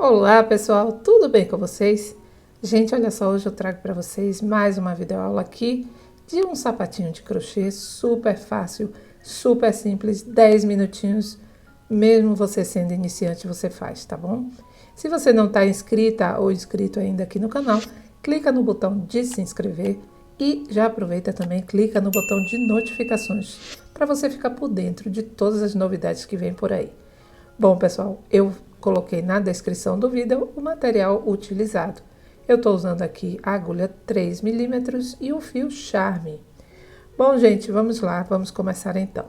Olá pessoal, tudo bem com vocês? Gente, olha só, hoje eu trago para vocês mais uma videoaula aqui de um sapatinho de crochê super fácil, super simples, 10 minutinhos, mesmo você sendo iniciante você faz, tá bom? Se você não está inscrita ou inscrito ainda aqui no canal, clica no botão de se inscrever e já aproveita também, clica no botão de notificações para você ficar por dentro de todas as novidades que vem por aí. Bom pessoal, eu coloquei na descrição do vídeo o material utilizado. Eu estou usando aqui a agulha 3 milímetros e o fio Charme. Bom, gente, vamos lá, vamos começar então.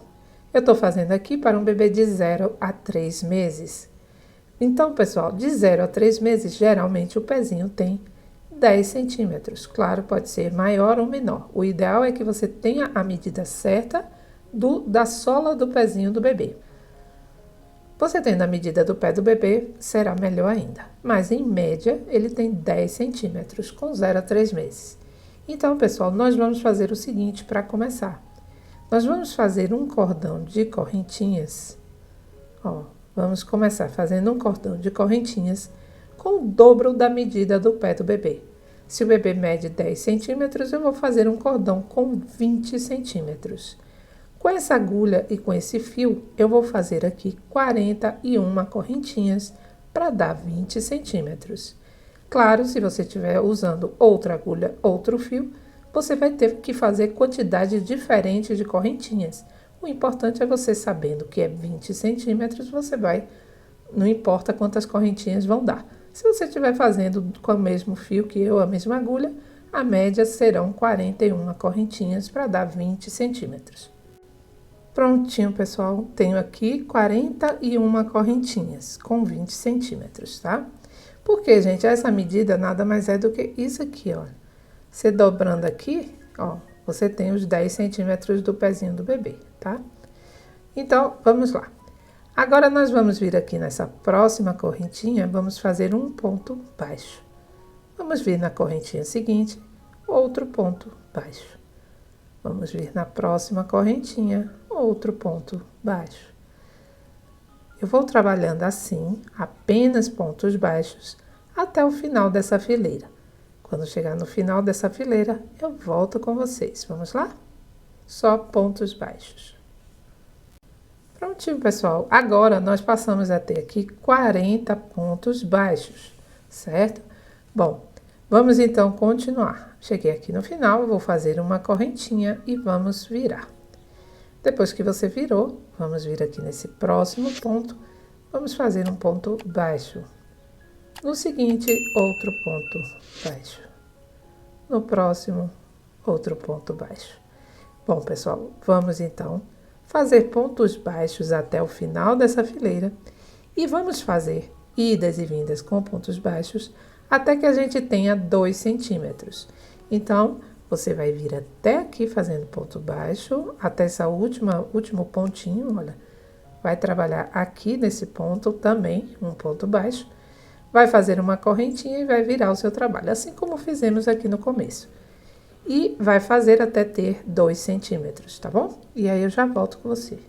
Eu estou fazendo aqui para um bebê de 0 a 3 meses. Então, pessoal, de 0 a 3 meses, geralmente o pezinho tem 10 centímetros. Claro, pode ser maior ou menor. O ideal é que você tenha a medida certa da sola do pezinho do bebê. Você tendo a medida do pé do bebê, será melhor ainda. Mas, em média, ele tem 10 centímetros, com 0 a 3 meses. Então, pessoal, nós vamos fazer o seguinte para começar. Nós vamos fazer um cordão de correntinhas. Ó, vamos começar fazendo um cordão de correntinhas com o dobro da medida do pé do bebê. Se o bebê mede 10 centímetros, eu vou fazer um cordão com 20 centímetros. Com essa agulha e com esse fio, eu vou fazer aqui 41 correntinhas para dar 20 centímetros. Claro, se você estiver usando outra agulha, outro fio, você vai ter que fazer quantidade diferente de correntinhas. O importante é você sabendo que é 20 centímetros, você vai, não importa quantas correntinhas vão dar. Se você estiver fazendo com o mesmo fio que eu, a mesma agulha, a média serão 41 correntinhas para dar 20 centímetros. Prontinho, pessoal, tenho aqui 41 correntinhas com 20 centímetros, tá? Porque, gente, essa medida nada mais é do que isso aqui, ó. Você dobrando aqui, ó, você tem os 10 centímetros do pezinho do bebê, tá? Então, vamos lá. Agora, nós vamos vir aqui nessa próxima correntinha, vamos fazer um ponto baixo. Vamos vir na correntinha seguinte, outro ponto baixo. Vamos vir na próxima correntinha, outro ponto baixo. Eu vou trabalhando assim, apenas pontos baixos, até o final dessa fileira. Quando chegar no final dessa fileira, eu volto com vocês. Vamos lá? Só pontos baixos. Prontinho, pessoal. Agora, nós passamos a ter aqui 40 pontos baixos, certo? Bom, vamos então continuar. Cheguei aqui no final, vou fazer uma correntinha e vamos virar. Depois que você virou, vamos vir aqui nesse próximo ponto, vamos fazer um ponto baixo. No seguinte, outro ponto baixo. No próximo, outro ponto baixo. Bom, pessoal, vamos então fazer pontos baixos até o final dessa fileira e vamos fazer idas e vindas com pontos baixos até que a gente tenha 2 centímetros. Então, você vai vir até aqui fazendo ponto baixo, até essa último pontinho, olha. Vai trabalhar aqui nesse ponto também, um ponto baixo. Vai fazer uma correntinha e vai virar o seu trabalho, assim como fizemos aqui no começo. E vai fazer até ter 2 centímetros, tá bom? E aí eu já volto com você.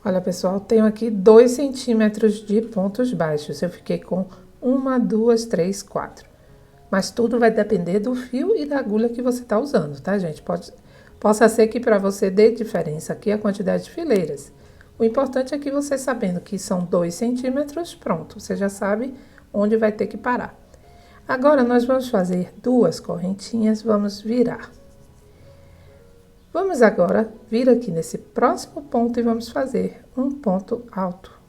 Olha, pessoal, tenho aqui 2 centímetros de pontos baixos. Eu fiquei com 1, 2, 3, 4. Mas tudo vai depender do fio e da agulha que você está usando, tá, gente? Possa ser que para você dê diferença aqui a quantidade de fileiras. O importante é que você sabendo que são 2 centímetros, pronto, você já sabe onde vai ter que parar. Agora, nós vamos fazer 2 correntinhas, vamos virar. Vamos agora vir aqui nesse próximo ponto e vamos fazer um ponto alto.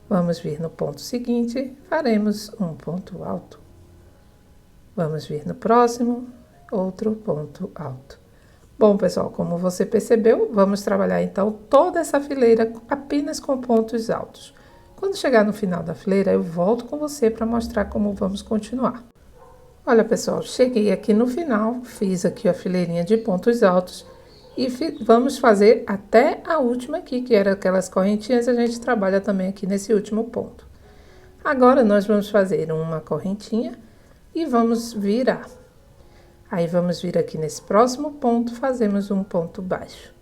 Vamos vir no ponto seguinte, faremos um ponto alto. Vamos vir no próximo, outro ponto alto. Bom, pessoal, como você percebeu, vamos trabalhar então toda essa fileira apenas com pontos altos. Quando chegar no final da fileira, eu volto com você para mostrar como vamos continuar. Olha, pessoal, cheguei aqui no final, fiz aqui a fileirinha de pontos altos e vamos fazer até a última aqui, que era aquelas correntinhas, a gente trabalha também aqui nesse último ponto. Agora, nós vamos fazer uma correntinha e vamos virar. Aí, vamos vir aqui nesse próximo ponto, fazemos um ponto baixo.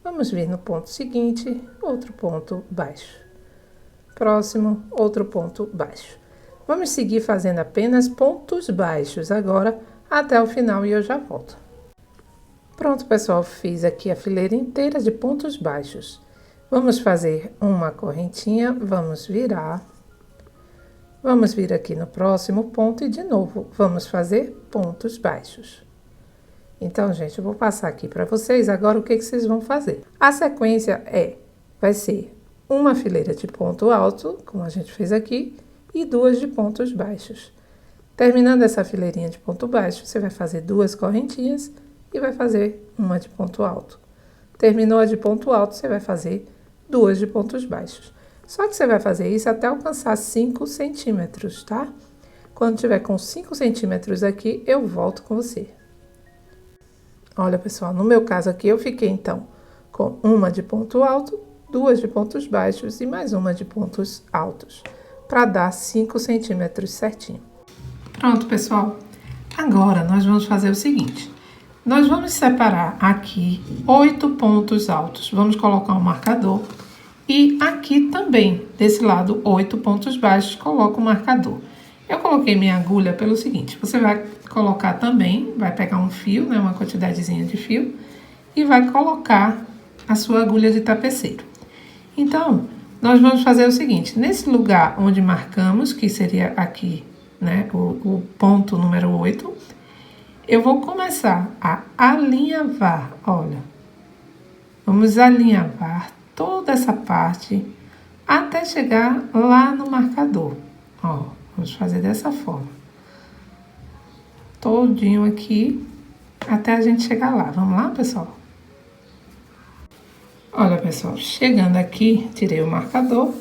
Vamos vir no ponto seguinte, outro ponto baixo. próximo, outro ponto baixo. Vamos seguir fazendo apenas pontos baixos agora até o final e eu já volto. Pronto, pessoal, fiz aqui a fileira inteira de pontos baixos. Vamos fazer uma correntinha, vamos virar. Vamos vir aqui no próximo ponto e de novo, vamos fazer pontos baixos. Então, gente, eu vou passar aqui para vocês agora o que vocês vão fazer. A sequência vai ser uma fileira de ponto alto, como a gente fez aqui, e 2 de pontos baixos. Terminando essa fileirinha de ponto baixo, você vai fazer 2 correntinhas e vai fazer uma de ponto alto. Terminou a de ponto alto, você vai fazer 2 de pontos baixos. Só que você vai fazer isso até alcançar 5 centímetros, tá? Quando tiver com 5 centímetros aqui, eu volto com você. Olha, pessoal, no meu caso aqui, eu fiquei, então, com uma de ponto alto, 2 de pontos baixos e mais uma de pontos altos, para dar 5 centímetros certinho. Pronto, pessoal. Agora, nós vamos fazer o seguinte. Nós vamos separar aqui 8 pontos altos. Vamos colocar um marcador. E aqui também, desse lado, 8 pontos baixos, coloco o marcador. Eu coloquei minha agulha pelo seguinte. Você vai colocar também, vai pegar um fio, né, uma quantidadezinha de fio, e vai colocar a sua agulha de tapeceiro. Então, nós vamos fazer o seguinte. Nesse lugar onde marcamos, que seria aqui, né, o ponto número 8, eu vou começar a alinhavar, olha. Vamos alinhavar toda essa parte até chegar lá no marcador. Ó, vamos fazer dessa forma. Todinho aqui, até a gente chegar lá. Vamos lá, pessoal? Olha, pessoal, chegando aqui, tirei o marcador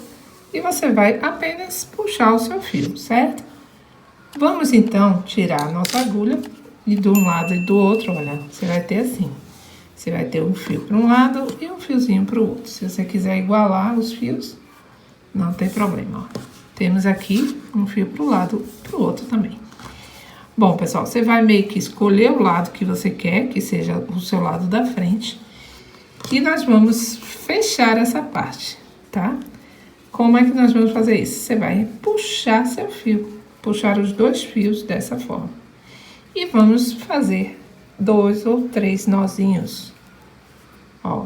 e você vai apenas puxar o seu fio, certo? Vamos, então, tirar a nossa agulha e de um lado e do outro, olha, você vai ter assim. Você vai ter um fio para um lado e um fiozinho para o outro. Se você quiser igualar os fios, não tem problema, ó. Temos aqui um fio para um lado e para o outro também. Bom, pessoal, você vai meio que escolher o lado que você quer, que seja o seu lado da frente. E nós vamos fechar essa parte, tá? Como é que nós vamos fazer isso? Você vai puxar seu fio, puxar os 2 fios dessa forma. E vamos fazer 2 ou 3 nozinhos. Ó,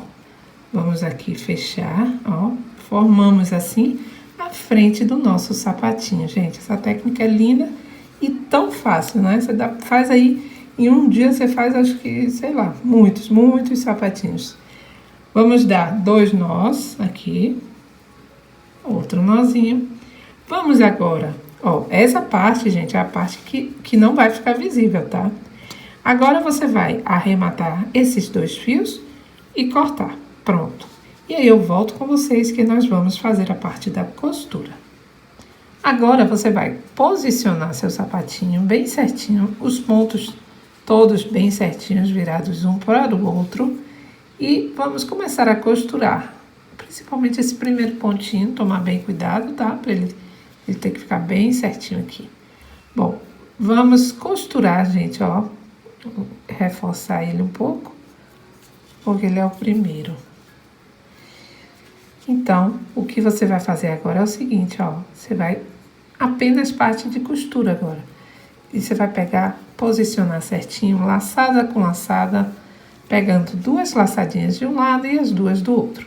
vamos aqui fechar, ó, formamos assim a frente do nosso sapatinho, gente. Essa técnica é linda e tão fácil, né? Você faz aí, em um dia você faz, acho que, sei lá, muitos sapatinhos. Vamos dar 2 nós aqui, outro nozinho. Vamos agora, ó, essa parte, gente, é a parte que não vai ficar visível, tá? Agora você vai arrematar esses 2 fios e cortar, pronto. E aí eu volto com vocês que nós vamos fazer a parte da costura. Agora você vai posicionar seu sapatinho bem certinho, os pontos todos bem certinhos, virados um para o outro. E vamos começar a costurar, principalmente esse primeiro pontinho, tomar bem cuidado, tá? Para ele ter que ficar bem certinho aqui. Bom, vamos costurar, gente, ó, reforçar ele um pouco, porque ele é o primeiro. Então, o que você vai fazer agora é o seguinte, ó, você vai apenas parte de costura agora. E você vai pegar, posicionar certinho, laçada com laçada, pegando 2 laçadinhas de um lado e as 2 do outro.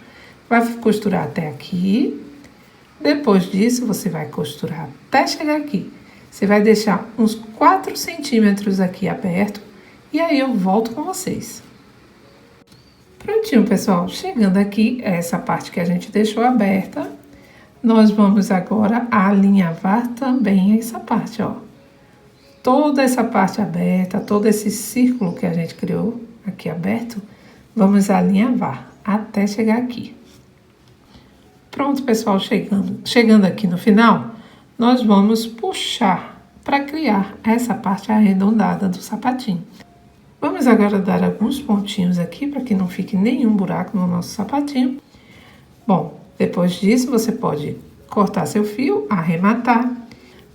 Vai costurar até aqui. Depois disso, você vai costurar até chegar aqui. Você vai deixar uns 4 centímetros aqui aberto. E aí eu volto com vocês. Prontinho, pessoal. Chegando aqui, essa parte que a gente deixou aberta. Nós vamos agora alinhavar também essa parte, ó. Toda essa parte aberta, todo esse círculo que a gente criou aqui aberto, vamos alinhavar até chegar aqui. Pronto, pessoal, chegando aqui no final, nós vamos puxar para criar essa parte arredondada do sapatinho. Vamos agora dar alguns pontinhos aqui para que não fique nenhum buraco no nosso sapatinho. Bom, depois disso você pode cortar seu fio, arrematar.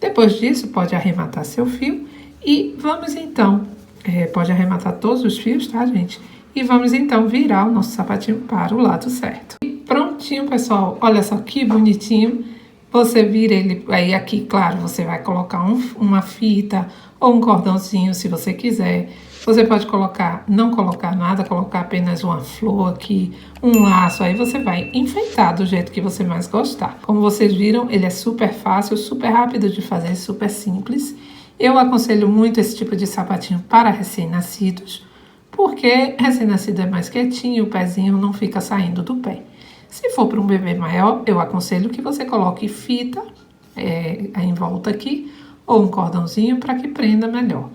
Depois disso pode arrematar seu fio e vamos então, pode arrematar todos os fios, tá, gente? E vamos então virar o nosso sapatinho para o lado certo. E prontinho, pessoal, olha só que bonitinho. Você vira ele, aí aqui, claro, você vai colocar uma fita ou um cordãozinho, se você quiser. Você pode colocar, não colocar nada, colocar apenas uma flor aqui, um laço, aí você vai enfeitar do jeito que você mais gostar. Como vocês viram, ele é super fácil, super rápido de fazer, super simples. Eu aconselho muito esse tipo de sapatinho para recém-nascidos, porque recém-nascido é mais quietinho, o pezinho não fica saindo do pé. Se for para um bebê maior, eu aconselho que você coloque fita em volta aqui, ou um cordãozinho para que prenda melhor.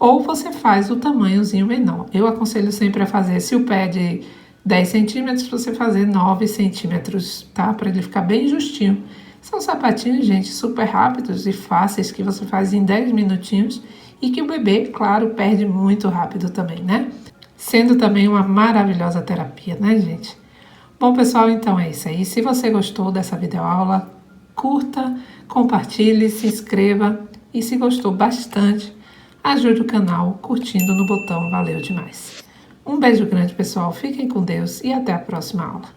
Ou você faz o tamanhozinho menor. Eu aconselho sempre a fazer, se o pé é de 10 centímetros, você fazer 9 centímetros, tá? Para ele ficar bem justinho. São sapatinhos, gente, super rápidos e fáceis que você faz em 10 minutinhos e que o bebê, claro, perde muito rápido também, né? Sendo também uma maravilhosa terapia, né, gente? Bom, pessoal, então é isso aí. Se você gostou dessa videoaula, curta, compartilhe, se inscreva e se gostou bastante, ajude o canal curtindo no botão, valeu demais. Um beijo grande, pessoal, fiquem com Deus e até a próxima aula.